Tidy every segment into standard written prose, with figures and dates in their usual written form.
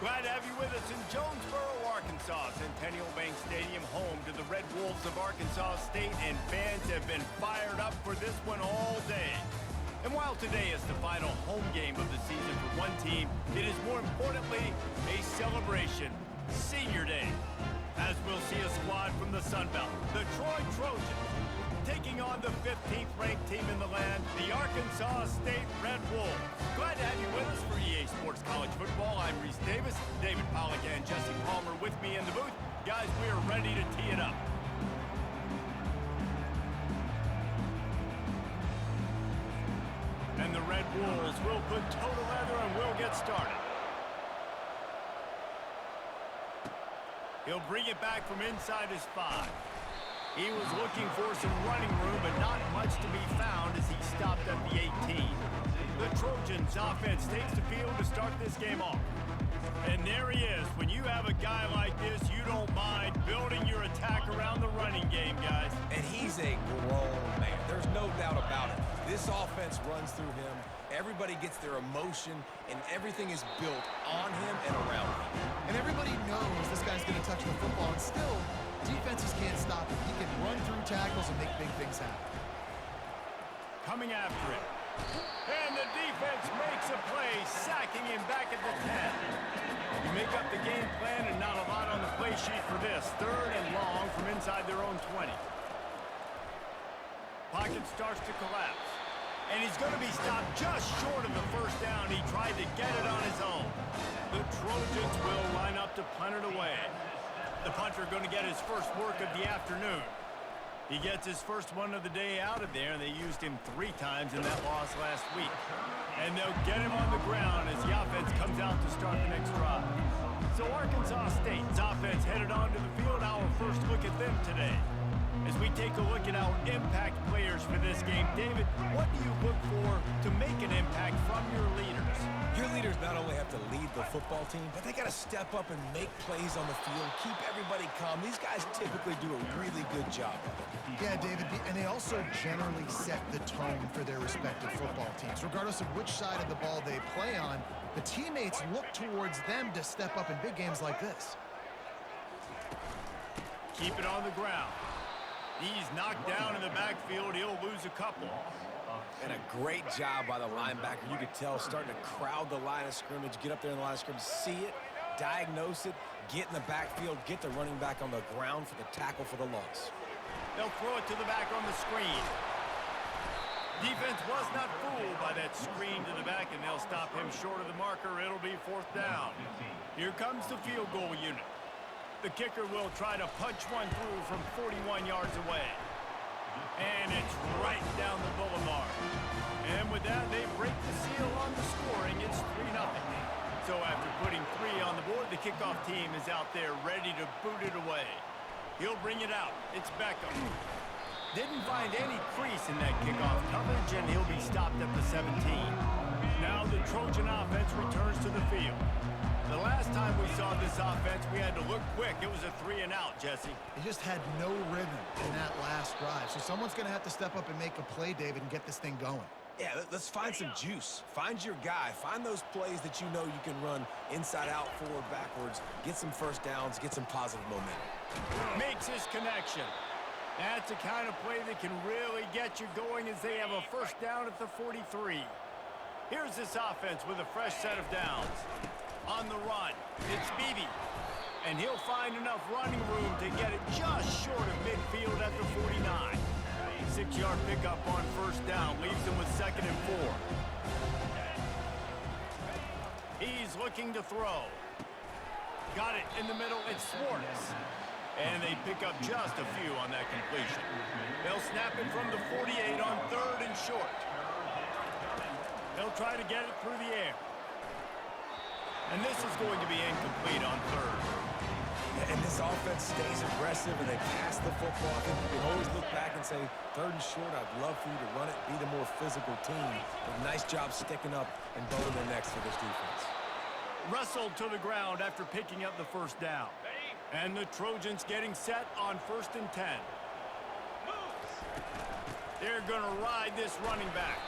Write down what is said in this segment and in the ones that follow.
Glad to have you with us in Jonesboro, Arkansas. Centennial Bank Stadium, home to the Red Wolves of Arkansas State, and fans have been fired up for this one all day. And while today is the final home game of the season for one team, it is more importantly a celebration, Senior Day, as we'll see a squad from the Sun Belt, the Troy Trojans, taking on the 15th ranked team in the land, the Arkansas State Red Wolves. Glad to have you with us for EA Sports College Football. I'm Reese Davis, David Pollack and Jesse Palmer with me in the booth. Guys, we are ready to tee it up. And the Red Wolves will put toe to leather and we'll get started. He'll bring it back from inside his 5. He was looking for some running room, but not much to be found as he stopped at the 18. The Trojans offense takes the field to start this game off. And there he is. When you have a guy like this, you don't mind building your attack around the running game, guys. And he's a grown man. There's no doubt about it. This offense runs through him. Everybody gets their emotion, and everything is built on him and around him. And everybody knows this guy's going to touch the football, and still, defenses can't stop him. He can run through tackles and make big things happen. Coming after it. And the defense makes a play, sacking him back at the 10. You make up the game plan and not a lot on the play sheet for this. 3rd and long from inside their own 20. Pocket starts to collapse. And he's going to be stopped just short of the first down. He tried to get it on his own. The Trojans will line up to punt it away. The punter going to get his first work of the afternoon. He gets his first one of the day out of there, and they used him 3 times in that loss last week. And they'll get him on the ground as the offense comes out to start the next drive. So Arkansas State's offense headed onto the field. Our first look at them today. As we take a look at our impact players for this game, David, what do you look for to make an impact from your leaders? Your leaders not only have to lead the football team, but they got to step up and make plays on the field, keep everybody calm. These guys typically do a really good job of it. Yeah, David, and they also generally set the tone for their respective football teams. Regardless of which side of the ball they play on, the teammates look towards them to step up in big games like this. Keep it on the ground. He's knocked down in the backfield. He'll lose a couple. And a great job by the linebacker. You could tell starting to crowd the line of scrimmage, get up there in the line of scrimmage, see it, diagnose it, get in the backfield, get the running back on the ground for the tackle for the loss. They'll throw it to the back on the screen. Defense was not fooled by that screen to the back, and they'll stop him short of the marker. It'll be 4th down. Here comes the field goal unit. The kicker will try to punch one through from 41 yards away. And it's right down the boulevard. And with that, they break the seal on the scoring. It's 3-0. So after putting 3 on the board, the kickoff team is out there ready to boot it away. He'll bring it out. It's Beckham. Didn't find any crease in that kickoff coverage, and he'll be stopped at the 17. Now the Trojan offense returns to the field. The last time we saw this offense, we had to look quick. It was a 3-and-out, Jesse. They just had no rhythm in that last drive. So someone's going to have to step up and make a play, David, and get this thing going. Yeah, let's find some juice. Find your guy. Find those plays that you know you can run inside out, forward, backwards. Get some first downs. Get some positive momentum. Makes his connection. That's the kind of play that can really get you going as they have a first down at the 43. Here's this offense with a fresh set of downs. On the run, it's Beebe. And he'll find enough running room to get it just short of midfield at the 49. 6-yard pickup on first down leaves him with 2nd and 4. He's looking to throw. Got it in the middle, it's Swartz. And they pick up just a few on that completion. They'll snap it from the 48 on 3rd and short. They'll try to get it through the air. And this is going to be incomplete on 3rd. And this offense stays aggressive, and they pass the football. I think you can always look back and say, 3rd and short, I'd love for you to run it, be the more physical team. But nice job sticking up and bowing their necks for this defense. Wrestled to the ground after picking up the first down. And the Trojans getting set on 1st and 10. They're going to ride this running back.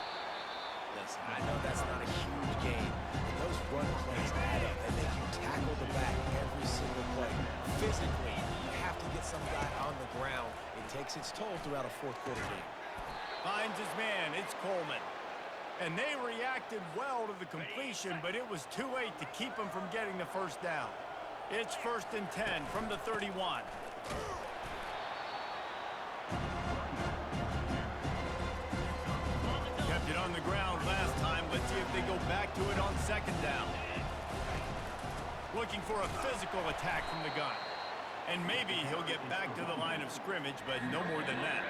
Listen, I know that's not a huge game, but those run plays add up. They make you tackle the back every single play. Physically, you have to get some guy on the ground. It takes its toll throughout a fourth quarter game. Finds his man. It's Coleman. And they reacted well to the completion, but it was too late to keep him from getting the first down. It's 1st and 10 from the 31. Kept it on the ground last time. Let's see if they go back to it on 2nd down. Looking for a physical attack from the gun. And maybe he'll get back to the line of scrimmage, but no more than that.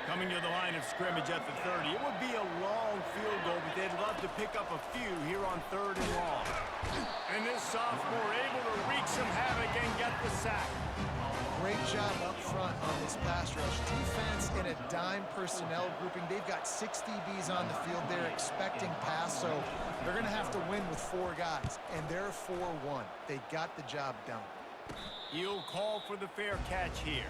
Coming to the line of scrimmage at the 30. It would be a long field goal, but they'd love to pick up a few here on 3rd and long. And this sophomore able to wreak some havoc and get the sack. Great job up front on this pass rush. Defense in a dime personnel grouping. They've got 6 DBs on the field. They're expecting pass, so they're going to have to win with 4 guys. And they're 4-1. They got the job done. He'll call for the fair catch here.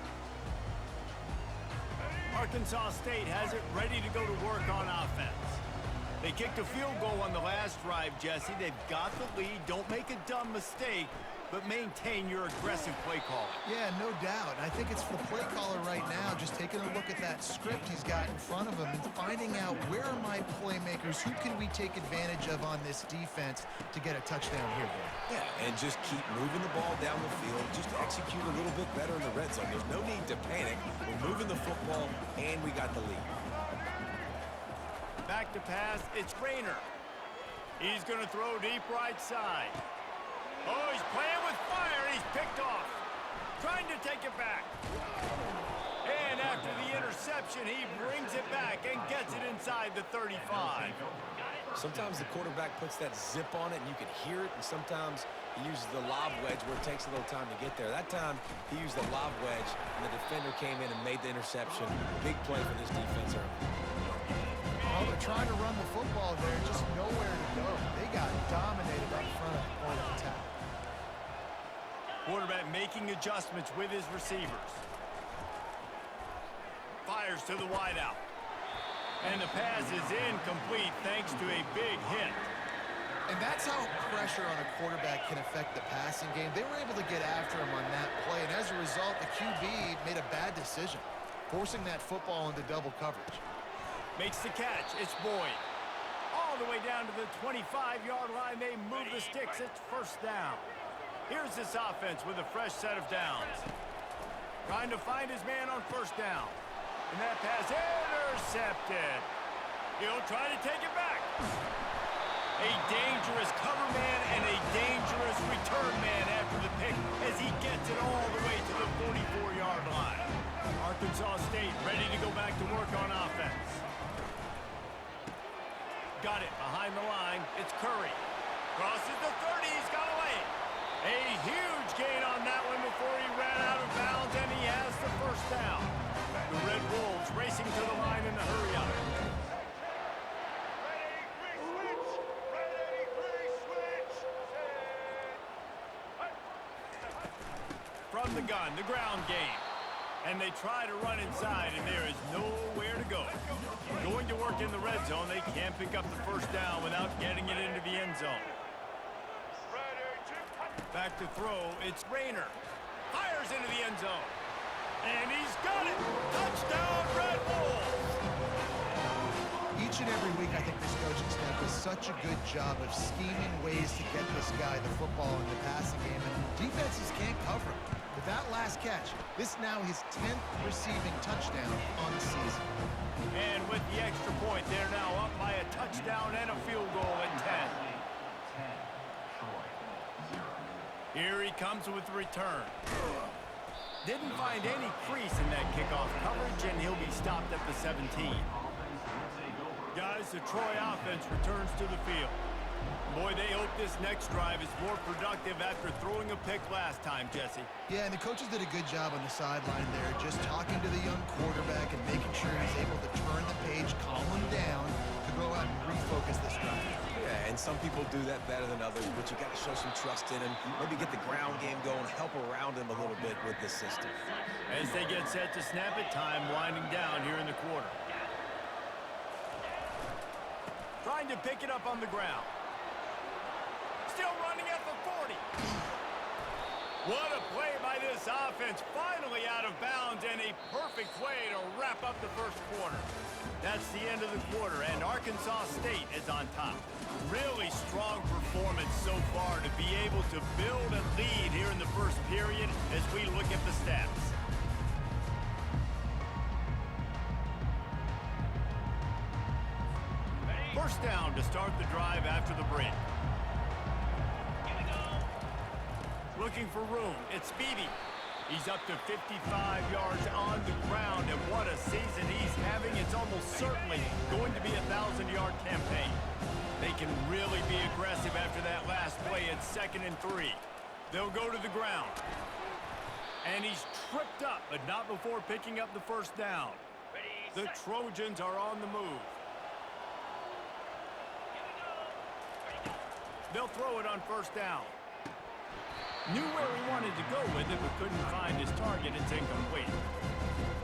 Arkansas State has it ready to go to work on offense. They kicked a field goal on the last drive, Jesse. They've got the lead. Don't make a dumb mistake, but maintain your aggressive play calling. Yeah, no doubt. I think it's the play caller right now just taking a look at that script he's got in front of him and finding out where are my playmakers, who can we take advantage of on this defense to get a touchdown here, Dan? Yeah, and just keep moving the ball down the field. Just execute a little bit better in the red zone. There's no need to panic. We're moving the football, and we got the lead. Back to pass, it's Rayner. He's going to throw deep right side. Oh, he's playing with fire. He's picked off. Trying to take it back. And after the interception, he brings it back and gets it inside the 35. Sometimes the quarterback puts that zip on it, and you can hear it, and sometimes he uses the lob wedge where it takes a little time to get there. That time, he used the lob wedge, and the defender came in and made the interception. Big play for this defense early. Oh, they're trying to run the football there, just nowhere to go. They got dominated up front at the point of attack. Quarterback making adjustments with his receivers. Fires to the wideout. And the pass is incomplete thanks to a big hit. And that's how pressure on a quarterback can affect the passing game. They were able to get after him on that play, and as a result, the QB made a bad decision, forcing that football into double coverage. Makes the catch. It's Boyd. All the way down to the 25-yard line. They move the sticks. It's 1st down. Here's this offense with a fresh set of downs. Trying to find his man on 1st down. And that pass intercepted. He'll try to take it back. A dangerous cover man and a dangerous return man after the pick as he gets it all the way to the 44-yard line. Arkansas State ready to go back to work on offense. Got it behind the line. It's Curry. Crosses the 30. He's got away. A huge gain on that one before he ran out of bounds, and he has the 1st down. The Red Wolves racing to the line in the hurry-up. From the gun, the ground game. And they try to run inside, and there is nowhere to go. Going to work in the red zone, they can't pick up the 1st down without getting it into the end zone. Back to throw, it's Rayner. Fires into the end zone. And he's got it! Touchdown, Red Wolves! Each and every week, I think this coaching staff does such a good job of scheming ways to get this guy the football in the passing game, and defenses can't cover him. With that last catch, this now his 10th receiving touchdown on the season. And with the extra point, they're now up by a touchdown and a field goal at 10. Here he comes with the return. Didn't find any crease in that kickoff coverage, and he'll be stopped at the 17. Guys, the Troy offense returns to the field. Boy, they hope this next drive is more productive after throwing a pick last time, Jesse. Yeah, and the coaches did a good job on the sideline there, just talking to the young quarterback and making sure he's able to turn the page, calm him down, to go out and refocus this drive. Yeah, and some people do that better than others, but you got to show some trust in him. Maybe get the ground game going, help around him a little bit with the system. As they get set to snap it, time winding down here in the quarter. trying to pick it up on the ground. Still running at the 40. What a play by this offense. Finally out of bounds, and a perfect way to wrap up the first quarter. That's the end of the quarter, and Arkansas State is on top. Really strong performance so far to be able to build a lead here in the first period as we look at the stats. First down to start the drive after the break. Looking for room. It's Beebe. He's up to 55 yards on the ground, and what a season he's having. It's almost certainly going to be a 1,000-yard campaign. They can really be aggressive after that last play at 2nd and 3. They'll go to the ground. And he's tripped up, but not before picking up the first down. The Trojans are on the move. They'll throw it on first down. Knew where he wanted to go with it, but couldn't find his target. It's incomplete.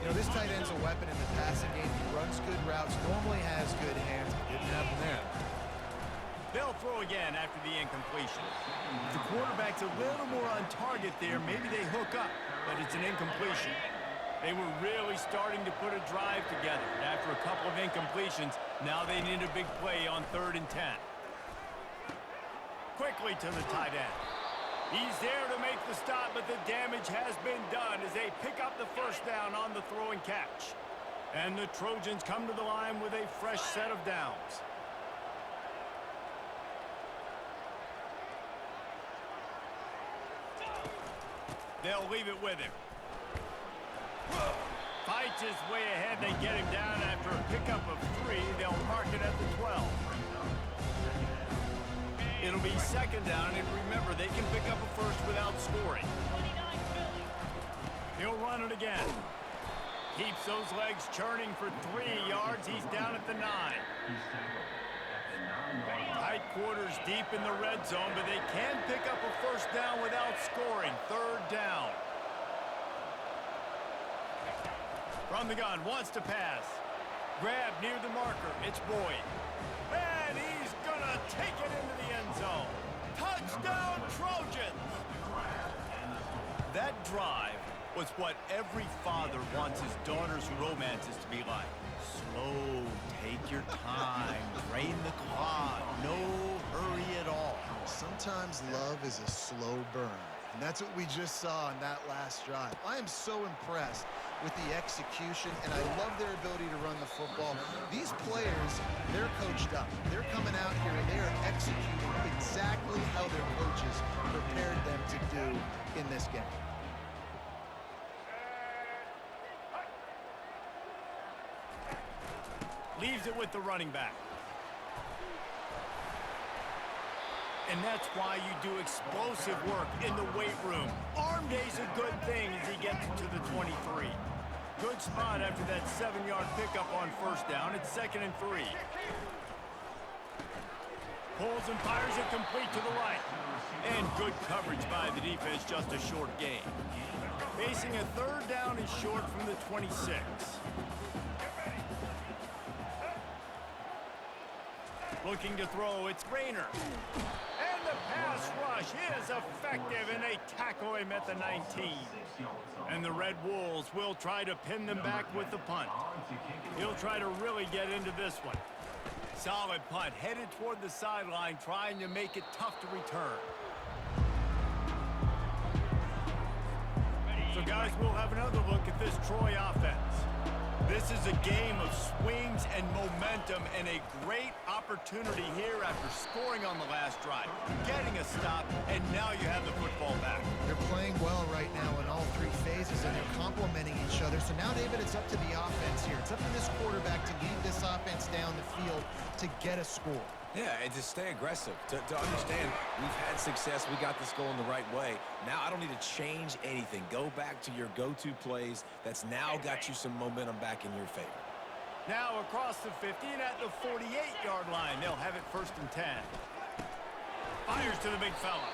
You know, this tight end's a weapon in the passing game. He runs good routes, normally has good hands, but didn't have them there. They'll throw again after the incompletion. The quarterback's a little more on target there. Maybe they hook up, but it's an incompletion. They were really starting to put a drive together. And after a couple of incompletions, now they need a big play on 3rd and 10. Quickly to the tight end. He's there to make the stop, but the damage has been done as they pick up the first down on the throw and catch. And the Trojans come to the line with a fresh set of downs. They'll leave it with him. Fights his way ahead. They get him down after a pickup of 3. They'll mark it at the 12. It'll be 2nd down, and remember, they can pick up a first without scoring. He'll run it again. Keeps those legs churning for 3 yards. He's down at the 9. Tight quarters deep in the red zone, but they can pick up a first down without scoring. 3rd down. From the gun, wants to pass. Grab near the marker. It's Boyd. And he's going to take it into the end zone. Touchdown, Trojans! That drive was what every father wants his daughter's romances to be like. Slow, take your time, drain the clock, no hurry at all. Sometimes love is a slow burn, and that's what we just saw on that last drive. I am so impressed with the execution, and I love their ability to run the football. These players, they're coached up. They're coming out here, and they are executing exactly how their coaches prepared them to do in this game. Leaves it with the running back. And that's why you do explosive work in the weight room. Arm day's a good thing as he gets to the 23. Good spot after that 7-yard pickup on first down. It's 2nd and 3. Pulls and fires it complete to the right. And good coverage by the defense, just a short gain. Facing a 3rd down and short from the 26. Looking to throw, it's Rayner. And the pass rush is effective, and they tackle him at the 19. And the Red Wolves will try to pin them back with the punt. He'll try to really get into this one. Solid punt, headed toward the sideline, trying to make it tough to return. So, guys, we'll have another look at this Troy offense. This is a game of swings and momentum, and a great opportunity here after scoring on the last drive, getting a stop, and now you have the football back. They're playing well right now in all 3 phases, and they're complementing each other. So now, David, it's up to the offense here. It's up to this quarterback to lead this offense down the field to get a score. Yeah, and to stay aggressive, to understand we've had success, we got this going the right way. Now I don't need to change anything. Go back to your go-to plays. That's now got you some momentum back in your favor. Now across the 50 and at the 48-yard line, they'll have it 1st and 10. Fires to the big fella.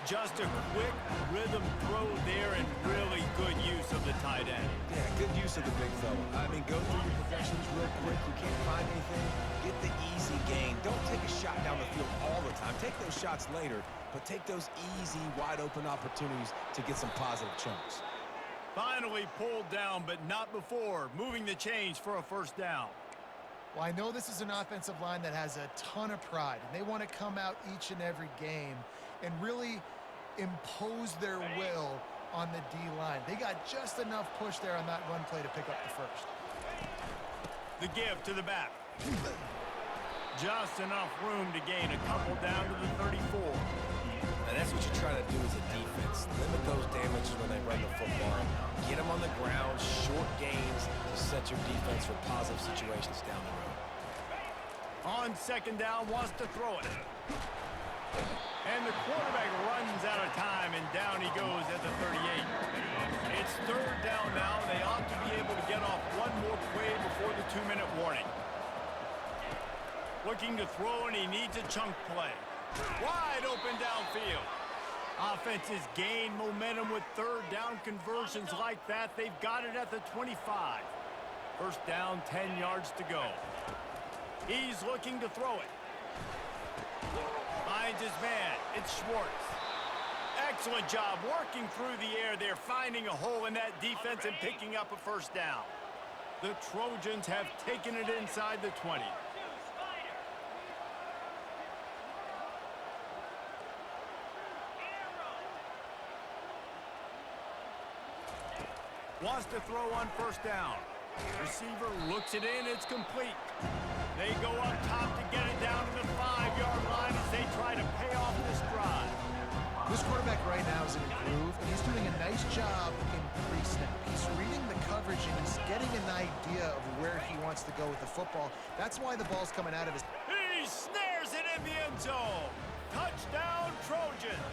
Just a quick rhythm throw there, and really good use of the tight end. Yeah, good use of the big fella. I mean, go through your progressions real quick. You can't find anything, get the easy gain. Don't take a shot down the field all the time. Take those shots later, but take those easy, wide-open opportunities to get some positive chunks. Finally pulled down, but not before. Moving the chains for a first down. Well, I know this is an offensive line that has a ton of pride, and they want to come out each and every game and really impose their will on the D-line. They got just enough push there on that run play to pick up the first. The give to the back. Just enough room to gain a couple down to the 34. And that's what you try to do as a defense. Limit those damages when they run the football. Get them on the ground, short gains to set your defense for positive situations down the road. On second down, wants to throw it. And the quarterback runs out of time, and down he goes at the 38. It's third down now. They ought to be able to get off one more play before the 2-minute warning. Looking to throw, and he needs a chunk play. Wide open downfield. Offenses gain momentum with third down conversions like that. They've got it at the 25. First down, 10 yards to go. He's looking to throw it. Finds his man. It's Schwartz. Excellent job working through the air there, finding a hole in that defense and picking up a first down. The Trojans have taken it inside the 20. Wants to throw on first down. Receiver looks it in. It's complete. They go up top to get it down to the 5-yard line as they try to pay off this drive. This quarterback right now is in a groove, and he's doing a nice job in pre-snap. He's reading the coverage, and he's getting an idea of where he wants to go with the football. That's why the ball's coming out of his... He snares it in the end zone. Touchdown, Trojans.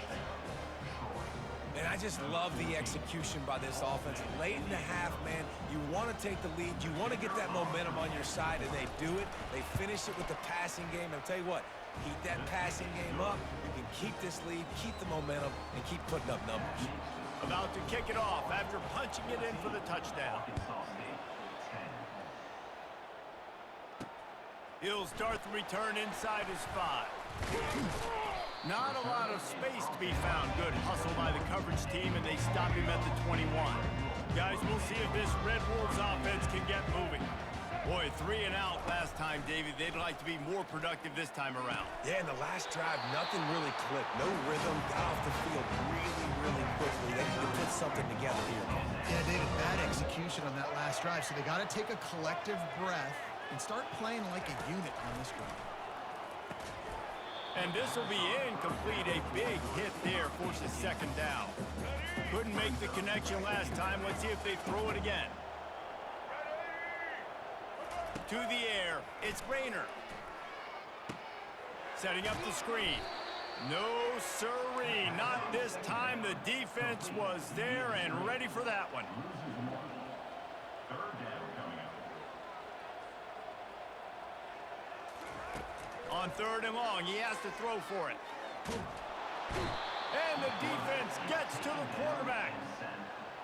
Man, I just love the execution by this offense. Late in the half, man, you want to take the lead. You want to get that momentum on your side, and they do it. They finish it with the passing game. And I'll tell you what, keep that passing game up. You can keep this lead, keep the momentum, and keep putting up numbers. About to kick it off after punching it in for the touchdown. He'll start the return inside his 5. Not a lot of space to be found. Good hustle by the coverage team, and they stop him at the 21. Guys, we'll see if this Red Wolves offense can get moving. Boy, 3 and out last time, David. They'd like to be more productive this time around. Yeah, in the last drive, nothing really clicked. No rhythm, got off the field really quickly. They need to put something together here. Yeah, David, bad execution on that last drive, so they got to take a collective breath and start playing like a unit on this drive. And this will be incomplete. A big hit there forces second down. Couldn't make the connection last time. Let's see if they throw it again. To the air, it's Rainer. Setting up the screen. No siree, not this time. The defense was there and ready for that one. On third and long, he has to throw for it. And the defense gets to the quarterback.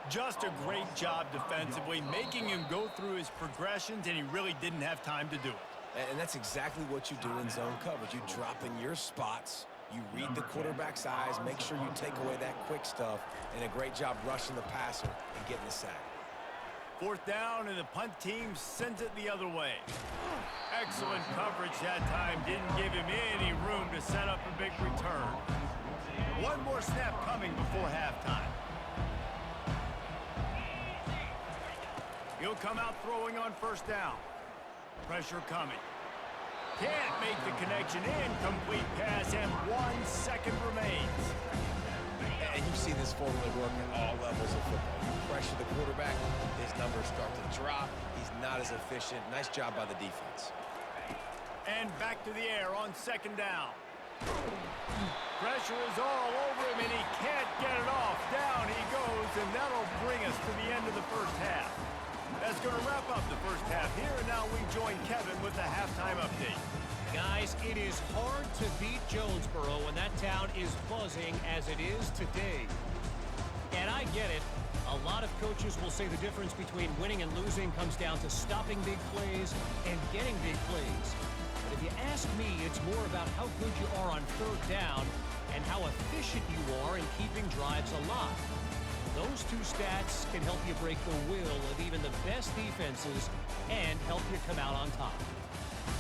Just a great job defensively, making him go through his progressions, and he really didn't have time to do it. And that's exactly what you do in zone coverage. You drop in your spots, you read the quarterback's eyes, make sure you take away that quick stuff, and a great job rushing the passer and getting the sack. Fourth down, and the punt team sends it the other way. Excellent coverage that time. Didn't give him any room to set up a big return. One more snap coming before halftime. He'll come out throwing on first down. Pressure coming. Can't make the connection. Incomplete pass, and 1 second remains. And you see this formula work at all levels of football. You pressure the quarterback, his numbers start to drop. He's not as efficient. Nice job by the defense. And back to the air on second down. Pressure is all over him, and he can't get it off. Down he goes, and that'll bring us to the end of the first half. That's going to wrap up the first half here, and now we join Kevin with the halftime update. Guys, it is hard to beat Jonesboro when that town is buzzing as it is today. And I get it. A A lot of coaches will say the difference between winning and losing comes down to stopping big plays and getting big plays. But if you ask me, it's more about how good you are on third down and how efficient you are in keeping drives alive. Those two stats can help you break the will of even the best defenses and help you come out on top.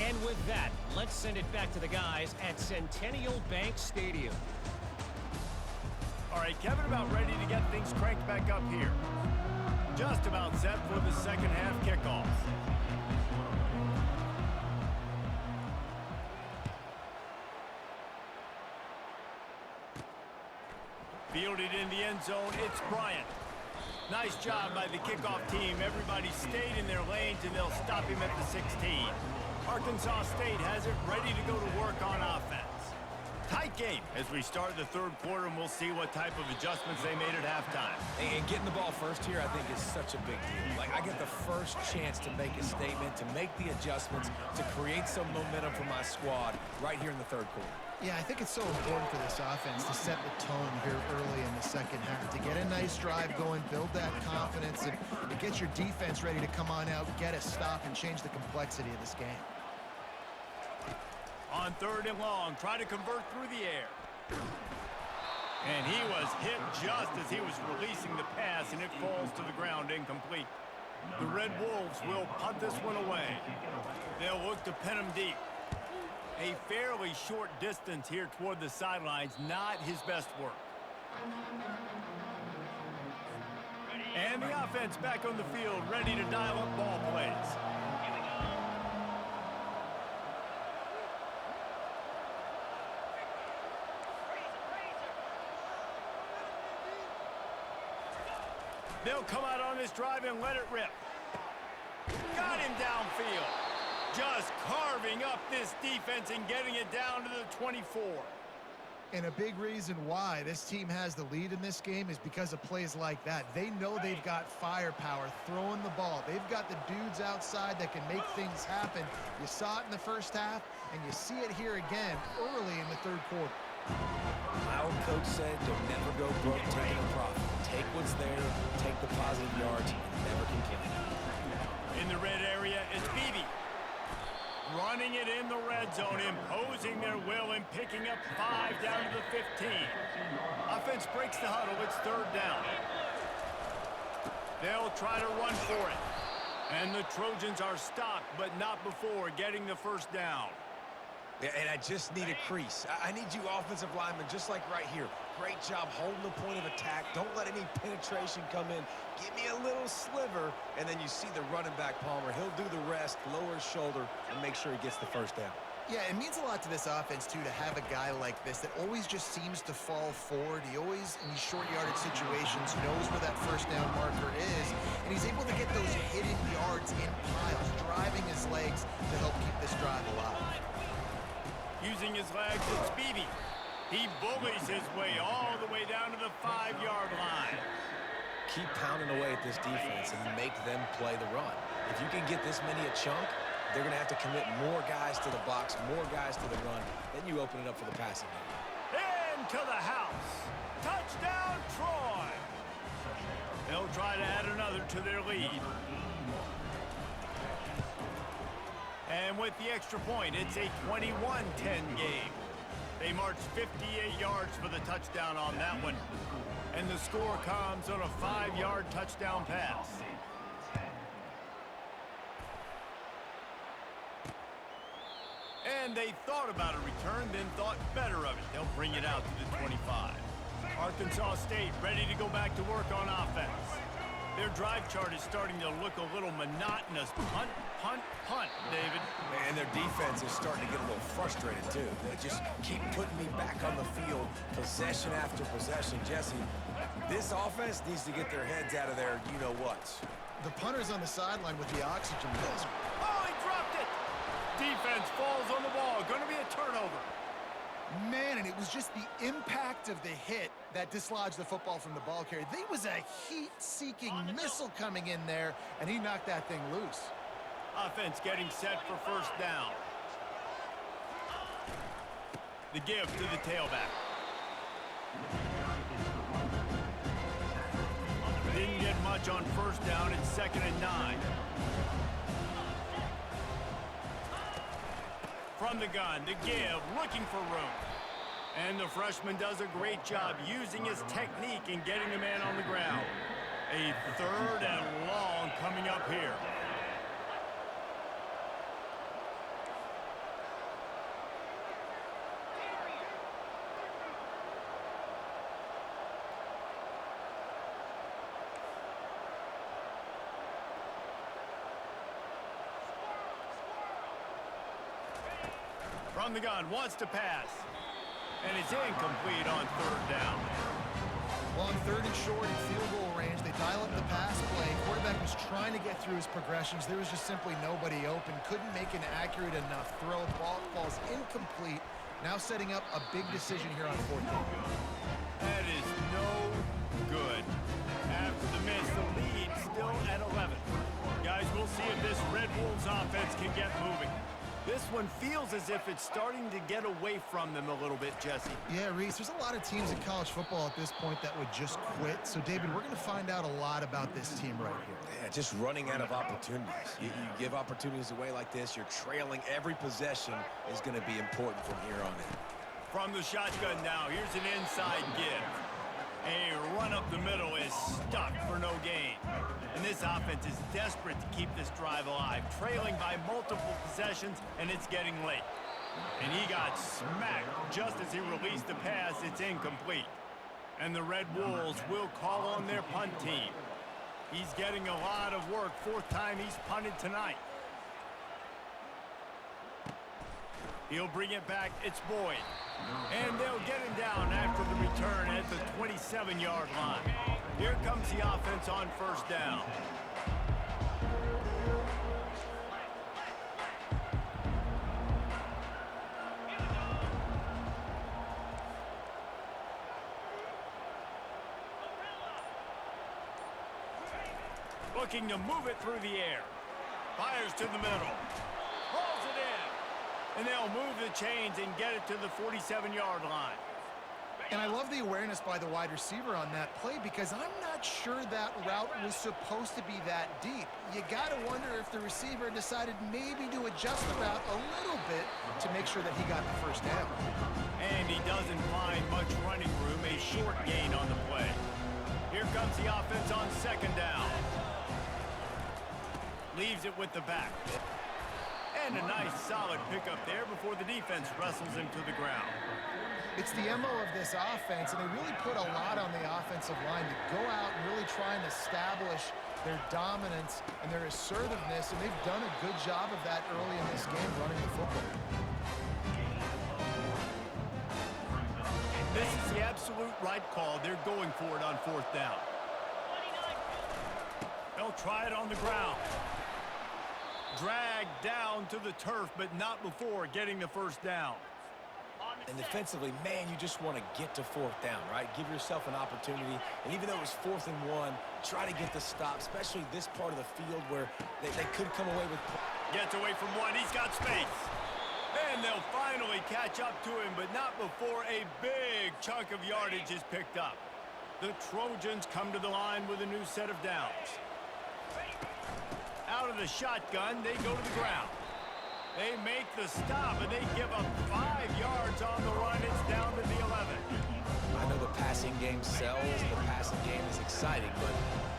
And with that, let's send it back to the guys at Centennial Bank Stadium. All right, Kevin, about ready to get things cranked back up here. Just about set for the second half kickoff. Fielded in the end zone, it's Bryant. Nice job by the kickoff team. Everybody stayed in their lanes, and they'll stop him at the 16. Arkansas State has it ready to go to work on offense. Tight game as we start the third quarter, and we'll see what type of adjustments they made at halftime. And getting the ball first here, I think, is such a big deal. Like, I get the first chance to make a statement, to make the adjustments, to create some momentum for my squad right here in the third quarter. Yeah, I think it's so important for this offense to set the tone here early in the second half, to get a nice drive going, build that confidence, and get your defense ready to come on out, get a stop, and change the complexity of this game. On third and long, try to convert through the air. And he was hit just as he was releasing the pass, and it falls to the ground incomplete. The Red Wolves will punt this one away. They'll look to pin him deep. A fairly short distance here toward the sidelines, not his best work. And the offense back on the field, ready to dial up ball plays. They'll come out on this drive and let it rip. Got him downfield. Just carving up this defense and getting it down to the 24. And a big reason why this team has the lead in this game is because of plays like that. They know they've got firepower throwing the ball. They've got the dudes outside that can make things happen. You saw it in the first half, and you see it here again early in the third quarter. My old coach said, don't never go broke taking a profit. Take what's there, take the positive yards, and never complain. In the red area, it's Beebe. Running it in the red zone, imposing their will and picking up 5 down to the 15. Offense breaks the huddle. It's third down. They'll try to run for it. And the Trojans are stopped, but not before getting the first down. Yeah, and I just need a crease. I need you offensive linemen, just like right here. Great job holding the point of attack. Don't let any penetration come in. Give me a little sliver, and then you see the running back, Palmer. He'll do the rest, lower his shoulder, and make sure he gets the first down. Yeah, it means a lot to this offense, too, to have a guy like this that always just seems to fall forward. He always, in these short yardage situations, knows where that first down marker is, and he's able to get those hidden yards in piles, driving his legs to help keep this drive alive. Using his legs, it's Beebe. He bullies his way all the way down to the 5-yard line. Keep pounding away at this defense and make them play the run. If you can get this many a chunk, they're going to have to commit more guys to the box, more guys to the run. Then you open it up for the passing game. Into the house. Touchdown, Troy. They'll try to add another to their lead. And with the extra point, it's a 21-10 game. They marched 58 yards for the touchdown on that one. And the score comes on a 5-yard touchdown pass. And they thought about a return, then thought better of it. They'll bring it out to the 25. Arkansas State ready to go back to work on offense. Their drive chart is starting to look a little monotonous. Punt, punt, punt, David. And their defense is starting to get a little frustrated, too. They just keep putting me back on the field, possession after possession. Jesse, this offense needs to get their heads out of their you-know-whats. The punter's on the sideline with the oxygen mask. Oh, he dropped it! Defense falls on the ball. Going to be a turnover. Man, and it was just the impact of the hit that dislodged the football from the ball carrier. There was a heat-seeking missile coming in there, and he knocked that thing loose. Offense getting set for first down. The give to the tailback. Didn't get much on first down and 2nd and 9. From the gun, the give, looking for room. And the freshman does a great job using his technique and getting the man on the ground. A 3rd and long coming up here. From the gun, wants to pass. And it's incomplete on 3rd down. Well, on 3rd and short in field goal range, they dial up the pass play. Quarterback was trying to get through his progressions. There was just simply nobody open. Couldn't make an accurate enough throw. Ball falls incomplete. Now setting up a big decision here on 4th down. That is no good. After the miss, the lead still at 11. Guys, we'll see if this Red Wolves offense can get moving. This one feels as if it's starting to get away from them a little bit, Jesse. Yeah, Reese, there's a lot of teams in college football at this point that would just quit. So, David, we're going to find out a lot about this team right here. Yeah, just running out of opportunities. You give opportunities away like this, you're trailing. Every possession is going to be important from here on in. From the shotgun now, here's an inside give. A run up the middle is stuck for no gain. And this offense is desperate to keep this drive alive, trailing by multiple possessions, and it's getting late. And he got smacked just as he released the pass. It's incomplete. And the Red Wolves will call on their punt team. He's getting a lot of work. 4th time he's punted tonight. He'll bring it back. It's Boyd. And they'll get him down after the return at the 27-yard line. Here comes the offense on 1st down. Looking to move it through the air. Fires to the middle. Pulls it in. And they'll move the chains and get it to the 47-yard line. And I love the awareness by the wide receiver on that play because I'm not sure that route was supposed to be that deep. You got to wonder if the receiver decided maybe to adjust the route a little bit to make sure that he got the 1st down. And he doesn't find much running room, a short gain on the play. Here comes the offense on 2nd down. Leaves it with the back. And a nice solid pickup there before the defense wrestles him to the ground. It's the MO of this offense, and they really put a lot on the offensive line to go out and really try and establish their dominance and their assertiveness, and they've done a good job of that early in this game running the football. This is the absolute right call. They're going for it on 4th down. They'll try it on the ground. Dragged down to the turf, but not before getting the 1st down. And defensively, man, you just want to get to 4th down, right? Give yourself an opportunity. And even though it was 4th and 1, try to get the stop, especially this part of the field where they could come away with. Gets away from one. He's got space. And they'll finally catch up to him, but not before a big chunk of yardage is picked up. The Trojans come to the line with a new set of downs. Out of the shotgun, they go to the ground. They make the stop, and they give up 5 yards on the run. It's down to the 11. I know the passing game sells. The passing game is exciting, but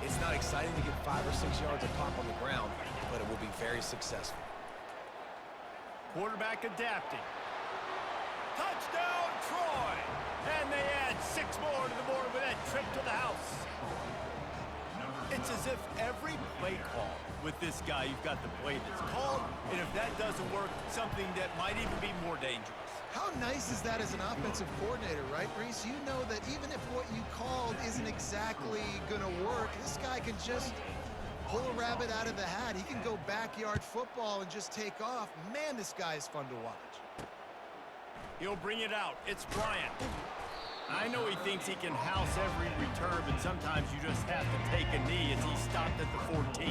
it's not exciting to get 5 or 6 yards a pop on the ground, but it will be very successful. Quarterback adapting. Touchdown, Troy! And they add 6 more to the board with that trip to the house. It's as if every play call with this guy, you've got the play that's called, and if that doesn't work, something that might even be more dangerous. How nice is that as an offensive coordinator, right, Reese? You know that even if what you called isn't exactly going to work, this guy can just pull a rabbit out of the hat. He can go backyard football and just take off. Man, this guy is fun to watch. He'll bring it out. It's Bryant. I know he thinks he can house every return, but sometimes you just have to take a knee as he stopped at the 14.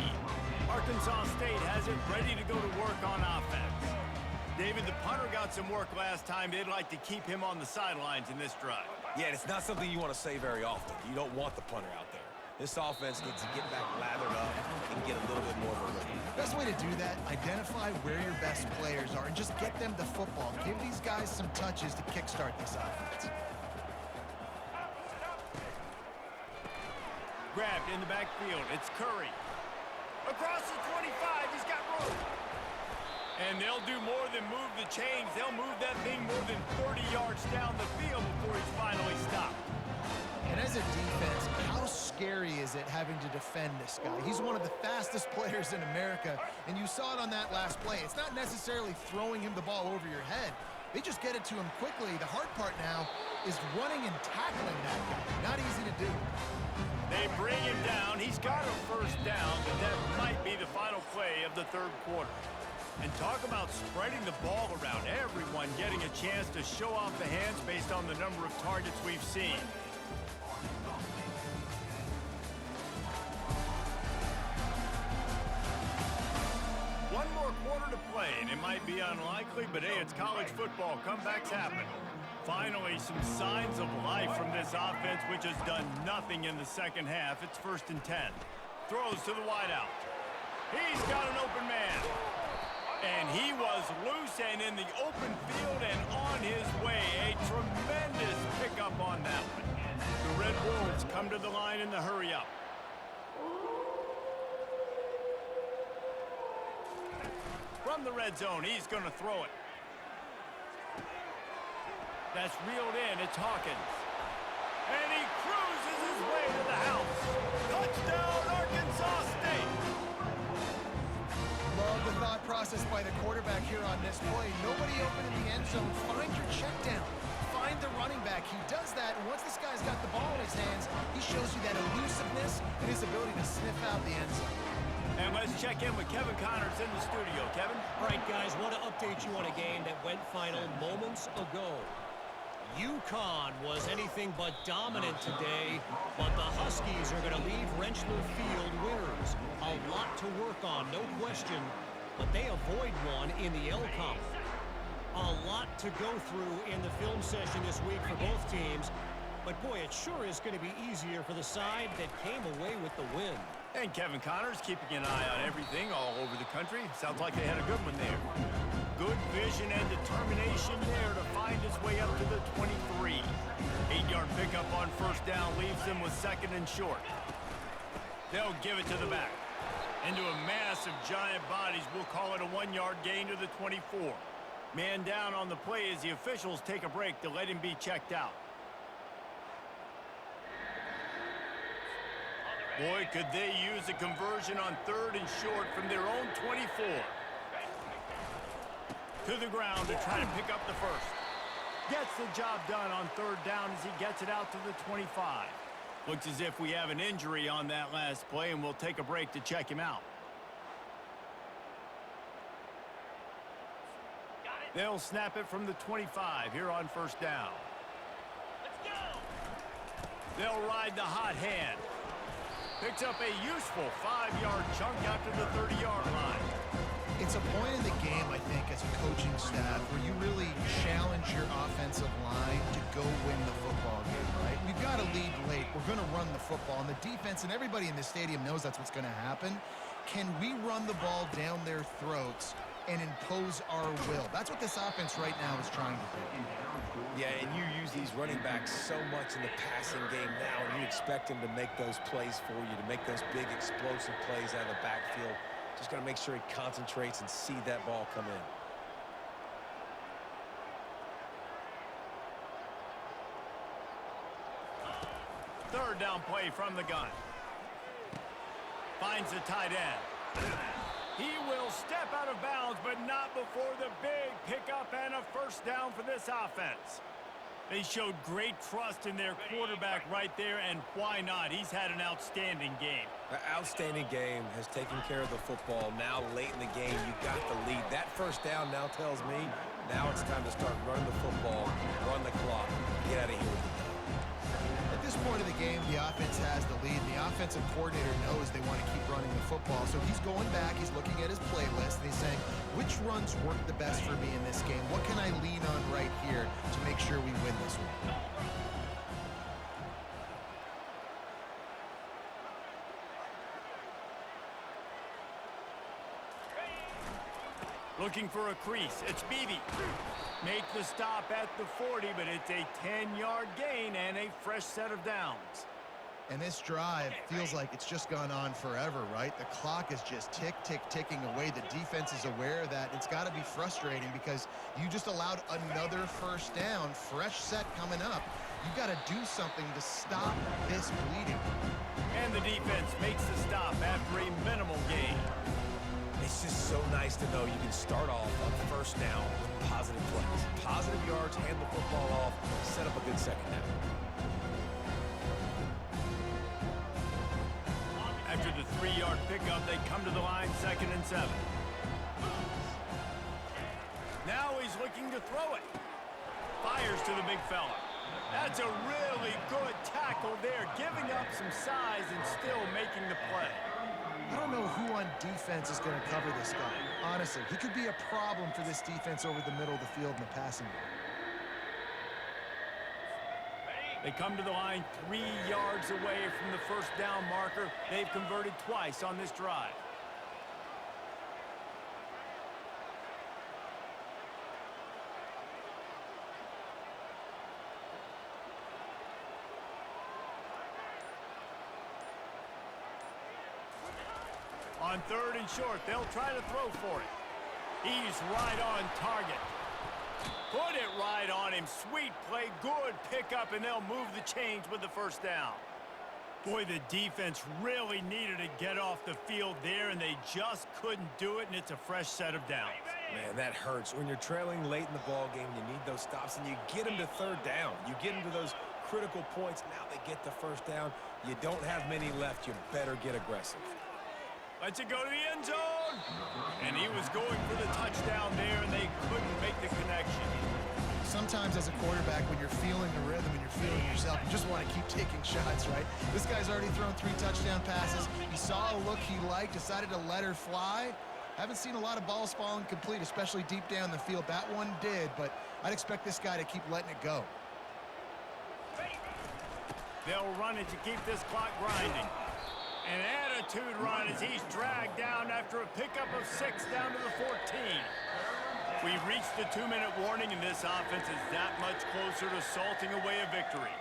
Arkansas State has it ready to go to work on offense. David, the punter got some work last time. They'd like to keep him on the sidelines in this drive. Yeah, it's not something you want to say very often. You don't want the punter out there. This offense needs to get back lathered up and get a little bit more of a rhythm. Best way to do that, identify where your best players are and just get them the football. Give these guys some touches to kickstart this offense. Grabbed in the backfield. It's Curry. Across the 25. He's got room. And they'll do more than move the chains. They'll move that thing more than 30 yards down the field before he's finally stopped. And as a defense, how scary is it having to defend this guy? He's one of the fastest players in America, and you saw it on that last play. It's not necessarily throwing him the ball over your head. They just get it to him quickly. The hard part now is running and tackling that guy. Not easy to do. They bring him down. He's got a first down, but that might be the final play of the third quarter. And talk about spreading the ball around. Everyone getting a chance to show off the hands based on the number of targets we've seen. One more quarter to play, and it might be unlikely, but hey, it's college football. Comebacks happen. Finally, some signs of life from this offense, which has done nothing in the second half. It's 1st and 10. Throws to the wideout. He's got an open man. And he was loose and in the open field and on his way. A tremendous pickup on that one. The Red Wolves come to the line in the hurry-up. From the red zone, he's going to throw it. That's reeled in. It's Hawkins. And he cruises his way to the house. Touchdown, Arkansas State. Love the thought process by the quarterback here on this play. Nobody open in the end zone. Find your check down. Find the running back. He does that, and once this guy's got the ball in his hands, he shows you that elusiveness and his ability to sniff out the end zone. And let's check in with Kevin Connors in the studio. Kevin? All right, guys, want to update you on a game that went final moments ago. UConn was anything but dominant today, but the Huskies are going to leave Rentschler Field winners. A lot to work on, no question, but they avoid one in the L-Comp. A lot to go through in the film session this week for both teams, but boy, it sure is going to be easier for the side that came away with the win. And Kevin Connors keeping an eye on everything all over the country. Sounds like they had a good one there. Good vision and determination there to find his way up to the 23. 8-yard pickup on first down leaves them with 2nd and short. They'll give it to the back. Into a mass of giant bodies, we'll call it a 1-yard gain to the 24. Man down on the play as the officials take a break to let him be checked out. Boy, could they use a conversion on 3rd and short from their own 24. To the ground to try to pick up the first. Gets the job done on 3rd down as he gets it out to the 25. Looks as if we have an injury on that last play, and we'll take a break to check him out. They'll snap it from the 25 here on 1st down. Let's go. They'll ride the hot hand. Picks up a useful 5-yard chunk out to the 30-yard line. It's a point in the game, I think, as a coaching staff where you really challenge your offensive line to go win the football game, right? We've got to lead late. We're going to run the football. And the defense and everybody in the stadium knows that's what's going to happen. Can we run the ball down their throats and impose our will? That's what this offense right now is trying to do. Yeah, and you use these running backs so much in the passing game now, and you expect them to make those plays for you, to make those big explosive plays out of the backfield. Just got to make sure he concentrates and see that ball come in. Third down play from the gun. Finds the tight end. He will step out of bounds, but not before the big pickup and a first down for this offense. They showed great trust in their quarterback right there, and why not? He's had an outstanding game. An outstanding game, has taken care of the football. Now, late in the game, you got the lead. That first down now tells me now it's time to start running the football, run the clock, get out of here with the dub. At this point of the game, the offense has the lead. The offensive coordinator knows they want to keep running the football. So he's going back, he's looking at his playlist, and he's saying, which runs work the best for me in this game? What can I lean on right here to make sure we win this one? Looking for a crease. It's Beebe. Make the stop at the 40, but it's a 10-yard gain and a fresh set of downs. And this drive feels like it's just gone on forever, right? The clock is just ticking away. The defense is aware of that. It's got to be frustrating because you just allowed another first down, fresh set coming up. You've got to do something to stop this bleeding. And the defense makes the stop after a minimal gain. It's just so nice to know you can start off on first down with positive plays. Positive yards, hand the football off, set up a good second down. After the 3-yard pickup, they come to the line 2nd and 7. Now he's looking to throw it. Fires to the big fella. That's a really good tackle there, giving up some size and still making the play. I don't know who on defense is going to cover this guy. Honestly, he could be a problem for this defense over the middle of the field in the passing game. They come to the line 3 yards away from the first down marker. They've converted twice on this drive. On 3rd and short, they'll try to throw for it. He's right on target. Put it right on him. Sweet play, good pickup, and they'll move the chains with the first down. Boy, the defense really needed to get off the field there, and they just couldn't do it, and it's a fresh set of downs. Man, that hurts. When you're trailing late in the ball game, you need those stops, and you get them to 3rd down. You get them to those critical points. Now they get the first down. You don't have many left. You better get aggressive. Lets it go to the end zone. And he was going for the touchdown there, and they couldn't make the connection. Sometimes as a quarterback, when you're feeling the rhythm and you're feeling yourself, you just want to keep taking shots, right? This guy's already thrown 3 touchdown passes. He saw a look he liked, decided to let her fly. Haven't seen a lot of balls falling complete, especially deep down the field. That one did, but I'd expect this guy to keep letting it go. They'll run it to keep this clock grinding. An attitude run as he's dragged down after a pickup of 6 down to the 14. We've reached the 2-minute warning, and this offense is that much closer to salting away a victory.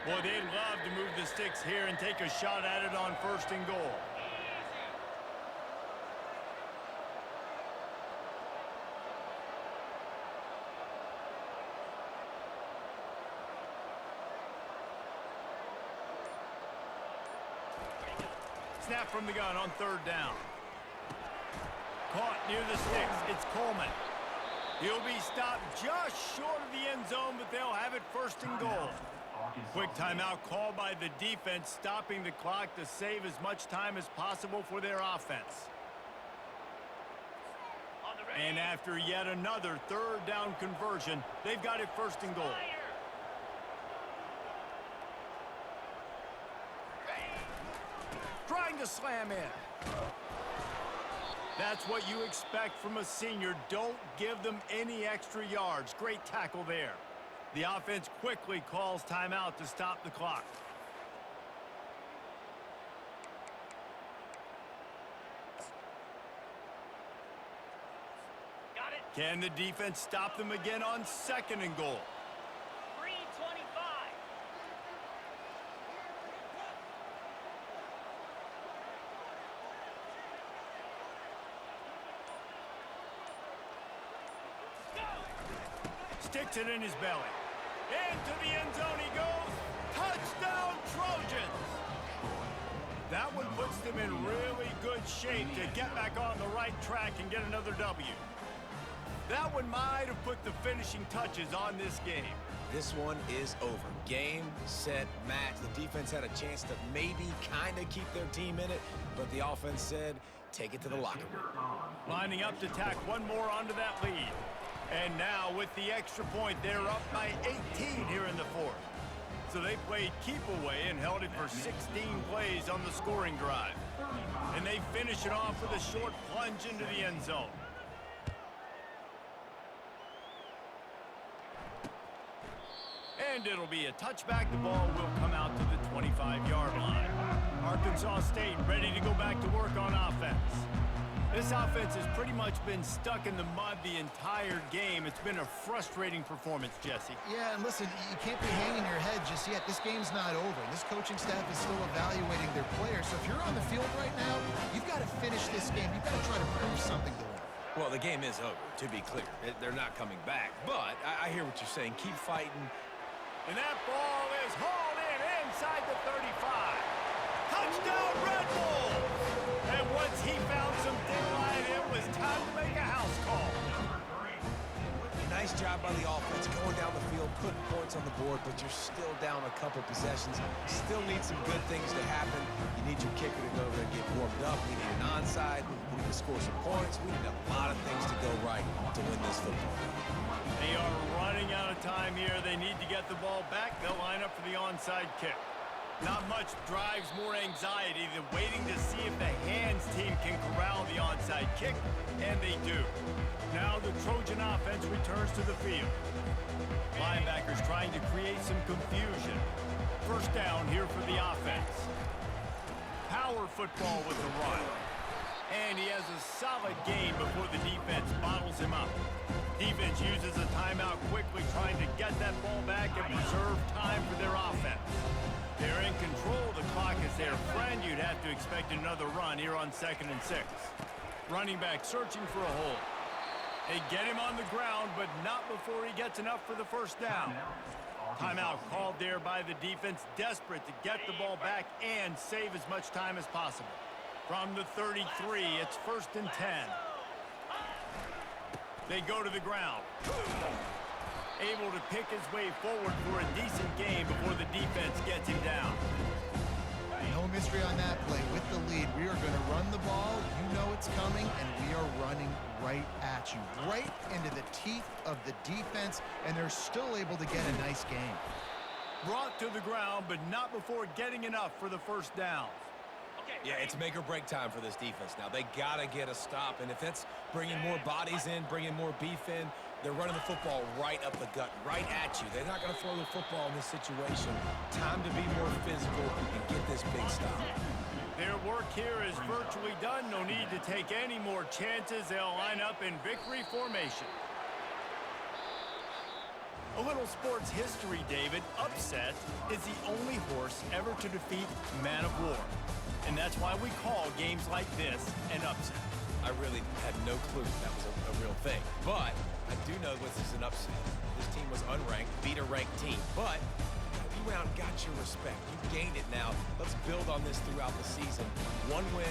Boy, they'd love to move the sticks here and take a shot at it on 1st and goal. Snap from the gun on 3rd down. Caught near the sticks. It's Coleman. He'll be stopped just short of the end zone, but they'll have it 1st and goal. Quick timeout called by the defense, stopping the clock to save as much time as possible for their offense. And after yet another 3rd down conversion, they've got it 1st and goal. Trying to slam in. That's what you expect from a senior. Don't give them any extra yards. Great tackle there. The offense quickly calls timeout to stop the clock. Got it. Can the defense stop them again on 2nd and goal? 3:25. Sticks it in his belly. Into the end zone he goes. Touchdown, Trojans! That one puts them in really good shape to get back on the right track and get another W. That one might have put the finishing touches on this game. This one is over. Game, set, match. The defense had a chance to maybe kind of keep their team in it, but the offense said, take it to the locker room. Lining up to tack one more onto that lead. And now with the extra point, they're up by 18 here in the 4th. So they played keep away and held it for 16 plays on the scoring drive. And they finish it off with a short plunge into the end zone. And it'll be a touchback. The ball will come out to the 25-yard line. Arkansas State ready to go back to work on offense. This offense has pretty much been stuck in the mud the entire game. It's been a frustrating performance, Jesse. Yeah, and listen, you can't be hanging your head just yet. This game's not over. This coaching staff is still evaluating their players. So if you're on the field right now, you've got to finish this game. You've got to try to prove something to them. Well, the game is over, to be clear. They're not coming back. But I hear what you're saying. Keep fighting. And that ball is hauled in inside the 35. Touchdown, Red Bulls! And once he found some daylight, it was time to make a house call. Nice job by the offense going down the field, putting points on the board, but you're still down a couple possessions. Still need some good things to happen. You need your kicker to go over and get warmed up. We need an onside. We need to score some points. We need a lot of things to go right to win this football game. They are running out of time here. They need to get the ball back. They'll line up for the onside kick. Not much drives more anxiety than waiting to see if the hands team can corral the onside kick, and they do. Now the Trojan offense returns to the field. Linebackers trying to create some confusion. First down here for the offense. Power football with the run. And he has a solid gain before the defense bottles him up. Defense uses a timeout quickly, trying to get that ball back and preserve time for their offense. They're in control. The clock is their friend. You'd have to expect another run here on 2nd and 6. Running back searching for a hole. They get him on the ground, but not before he gets enough for the first down. Timeout called there by the defense, desperate to get the ball back and save as much time as possible. From the 33, it's 1st and 10. They go to the ground. Able to pick his way forward for a decent gain before the defense gets him down. No mystery on that play. With the lead, we are going to run the ball. You know it's coming, and we are running right at you. Right into the teeth of the defense, and they're still able to get a nice gain. Brought to the ground, but not before getting enough for the first down. Yeah, it's make or break time for this defense now. They got to get a stop, and if that's bringing more bodies in, bringing more beef in, they're running the football right up the gut, right at you. They're not going to throw the football in this situation. Time to be more physical and get this big stop. Their work here is virtually done. No need to take any more chances. They'll line up in victory formation. A little sports history, David. Upset is the only horse ever to defeat Man of War. And that's why we call games like this an upset. I really had no clue that was a real thing. But I do know this is an upset. This team was unranked, beat a ranked team. But you went out and got your respect. You gained it now. Let's build on this throughout the season. One win,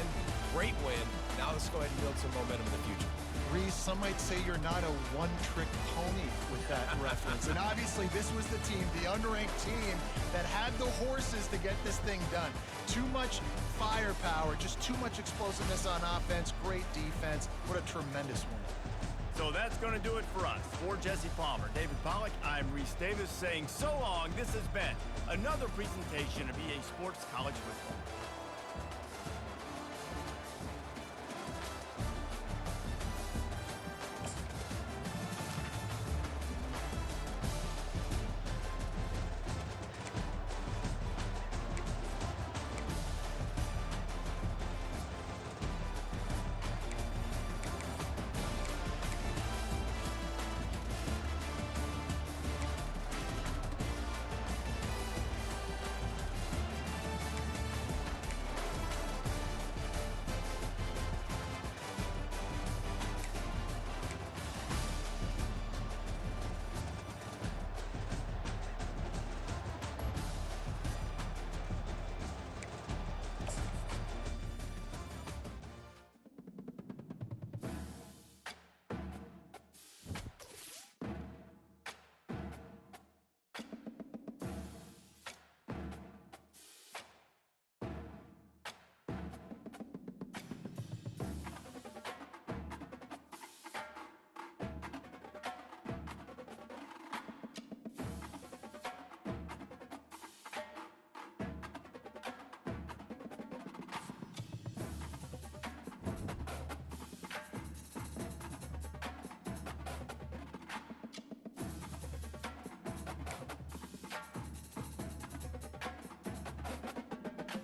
great win. Now let's go ahead and build some momentum in the future. Reese, some might say you're not a one-trick pony with that reference. And obviously, this was the team, the unranked team, that had the horses to get this thing done. Too much firepower, just too much explosiveness on offense, great defense. What a tremendous win. So that's going to do it for us. For Jesse Palmer, David Pollack, I'm Reese Davis saying so long. This has been another presentation of EA Sports College Football.